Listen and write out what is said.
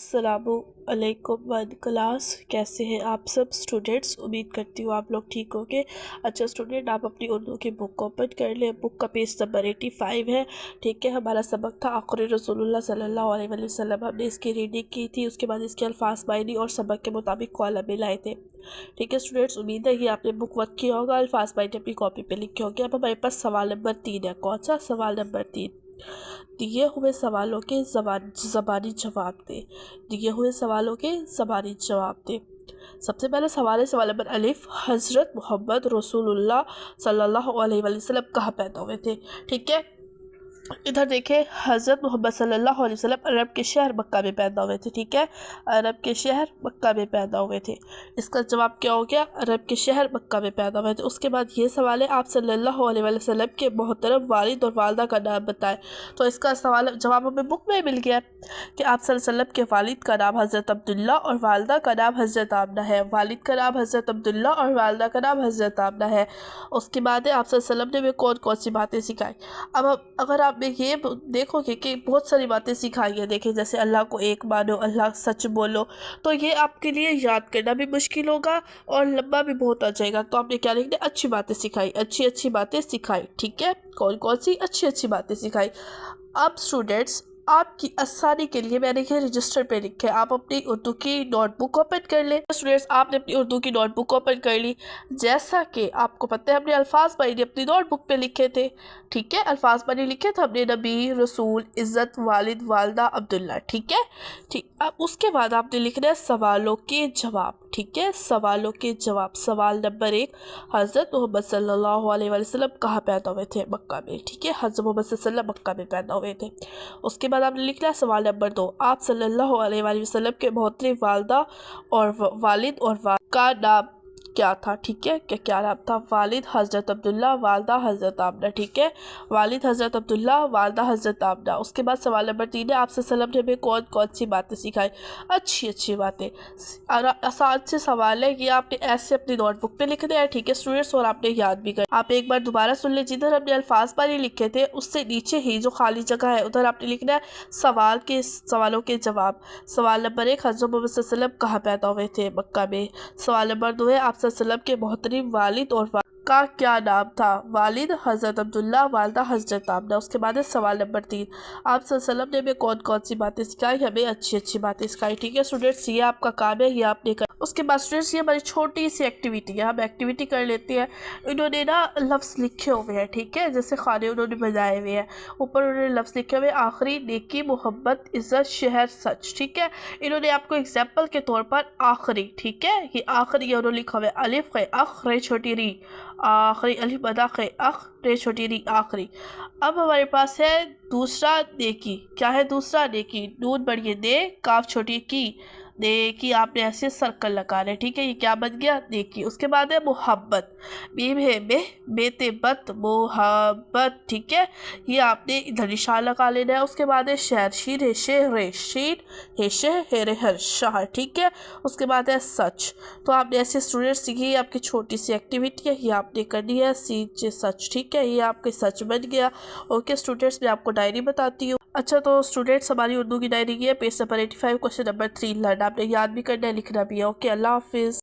अस्सलाम वालेकुम one class. कैसे हैं आप सब स्टूडेंट्स? उम्मीद करती हूँ आप लोग ठीक होंगे। अच्छा स्टूडेंट, आप अपनी उर्दू की बुक ओपन कर लें। बुक का पेज नंबर 85 है। ठीक है, हमारा सबक था आखिरी रसूलुल्लाह सल्लल्लाहु अलैहि वसल्लम। हमने इसकी रीडिंग की थी, उसके बाद इसके अल्फाज मायनी और सबक के मुताबिक कॉलम में लाए थे। ठीक है स्टूडेंट्स, उम्मीद है कि आपने बुक वर्क किया होगा, अल्फाज मायनी अपनी कॉपी पे लिखे होंगे। अब हमारे पास सवाल नंबर 3 है। कौन सा? सवाल नंबर 3। दिए हुए सवालों के ज़बानी जवाब दे। दिए हुए सवालों के ज़बानी जवाब दे। सबसे पहले सवाल है, सवाल नंबर अलिफ, हज़रत मोहम्मद रसूलुल्लाह सल्लल्लाहु अलैहि वसल्लम कहाँ पैदा हुए थे? ठीक है, इधर देखें, हज़रत मोहम्मद सल्लल्लाहु अलैहि वसल्लम अरब के शहर मक्का में पैदा हुए थे। ठीक है, अरब के शहर मक्का में पैदा हुए थे। इसका जवाब क्या हो गया? अरब के शहर मक्का में पैदा हुए थे। उसके बाद ये सवाल है, आप सल्लल्लाहु अलैहि वसल्लम के मोहतरम वालिद और वालदा का नाम बताएं। तो इसका सवाल जवाब हमें बुक में मिल गया कि आप सल्लल्लाहु अलैहि वसल्लम के वालिद का नाम हज़रत अब्दुल्ला और वालदा का नाम हज़रत आमना है। वालिद का नाम हज़रत अब्दुल्ला और वालदा का नाम हज़रत आमना है। उसके बाद है, आप सल्लल्लाहु अलैहि वसल्लम ने हमें कौन कौन सी बातें सिखाई। अब अगर आप ये देखोगे कि बहुत सारी बातें सिखाई है। देखें, जैसे अल्लाह को एक मानो, अल्लाह सच बोलो, तो ये आपके लिए याद करना भी मुश्किल होगा और लंबा भी बहुत आ जाएगा। तो आपने क्या लिखना? अच्छी बातें सिखाई, अच्छी अच्छी बातें सिखाई। ठीक है, कौन कौन सी अच्छी अच्छी बातें सिखाई। अब स्टूडेंट्स, आपकी आसानी के लिए मैंने ये रजिस्टर पे लिखे, आप अपनी उर्दू की नोटबुक ओपन कर लें। स्टूडेंट्स, आपने अपनी उर्दू की नोटबुक ओपन कर ली। जैसा कि आपको पता है, हमने अल्फाज मायने अपनी नोटबुक पे लिखे थे। ठीक है, अल्फाज मायने लिखे थे हमने, नबी, रसूल, इज़्ज़त, वालिद, वालदा, अब्दुल्ला। ठीक है, ठीक। अब उसके बाद आपने लिखना है सवालों के जवाब। ठीक है, सवालों के जवाब। सवाल नंबर 1, हज़रत मोहम्मद सल्लल्लाहु अलैहि वसल्लम कहाँ पैदा हुए थे? मक्का में। ठीक है, हज़रत मोहम्मद सल्लल्लाहु अलैहि वसल्लम मक्का में पैदा हुए थे। उसके बाद आपने लिखना है सवाल नंबर 2, आप सल्लल्लाहु अलैहि वसल्लम के मोहतरम वालदा और वालिद और का नाम क्या था? ठीक है, क्या नाम था? वालिद हज़रत अब्दुल्ला, वालदा हज़रत आमना। ठीक है, वालिद हज़रत अब्दुल्ला, वालदा हज़रत आमना। उसके बाद सवाल नंबर 3 है, आपसे सल्लम ने हमें कौन कौन सी बातें सिखाई? अच्छी अच्छी बातें। आसान से सवाल है, ये आपने ऐसे अपनी नोटबुक पे लिखना है। ठीक है स्टूडेंट्स, और आपने याद भी कर। आप एक बार दोबारा सुन ले, जिधर हमने अल्फाज पानी लिखे थे उससे नीचे ही जो खाली जगह है उधर आपने लिखना है सवालों के जवाब। सवाल नंबर 1, हज़रत मोहम्मद सल्लल्लाहु अलैहि वसल्लम कहाँ पैदा हुए थे? मक्का में। सवाल नंबर 2 है, आप सल्लल्लाहु अलैहि वसल्लम के मोहतरम वालिद और का क्या नाम था? वालिद हज़रत अब्दुल्ला, वालदा हज़रत आमना। उसके बाद है सवाल नंबर 3, आप सल्लल्लाहु अलैहि वसल्लम ने हमें कौन कौन सी बातें सिखाई? हमें अच्छी अच्छी बातें सिखाई। ठीक है स्टूडेंट्स, ये आपका काम है, ये आपने कर। उसके बाद स्टूडेंट्स, ये हमारी छोटी सी एक्टिविटी है, हम एक्टिविटी कर लेते हैं। इन्होंने ना लफ्ज़ लिखे हुए हैं। ठीक है, जैसे खाने उन्होंने बनाए हुए हैं, ऊपर उन्होंने लफ्ज़ लिखे हुए, आखिरी, नेकी, मोहब्बत, इज़्ज़त, शहर, सच। ठीक है, इन्होंने आपको एग्जाम्पल के तौर पर आखिरी, ठीक है, ये आखिरी उन्होंने लिखा हुआ है, अलिफ खे अख रे छोटी री, आखिरी, अलिफ बदा खे अख रे छोटी री, आखिरी। अब हमारे पास है दूसरा नेकी। क्या है दूसरा? नेकी, नून बड़ी दे, काफ छोटी की, नेकी आपने ऐसे सर्कल लगा रहे। ठीक है, ये क्या बन गया? नेकी। उसके बाद है मोहब्बत, मीम है मेह, बेते बत, मोहब्बत। ठीक है, ये आपने इधर निशान लगा लेना है। उसके बाद है शहर, शीर है शेर रे, शीर है शह है रे हर शहर। ठीक है, उसके बाद है सच। तो आपने ऐसे स्टूडेंट्स, ये आपकी छोटी सी एक्टिविटी है, ये आपने करनी है, सीचे सच। ठीक है, ये आपके सच बन गया। ओके स्टूडेंट्स, मैं आपको डायरी बताती हूँ। अच्छा तो स्टूडेंट्स, हमारी उर्दू की डायरी की है, page number 85, question number 3 learn. आपने याद भी करना है, लिखना भी है। ओके, अल्लाह हाफिज़।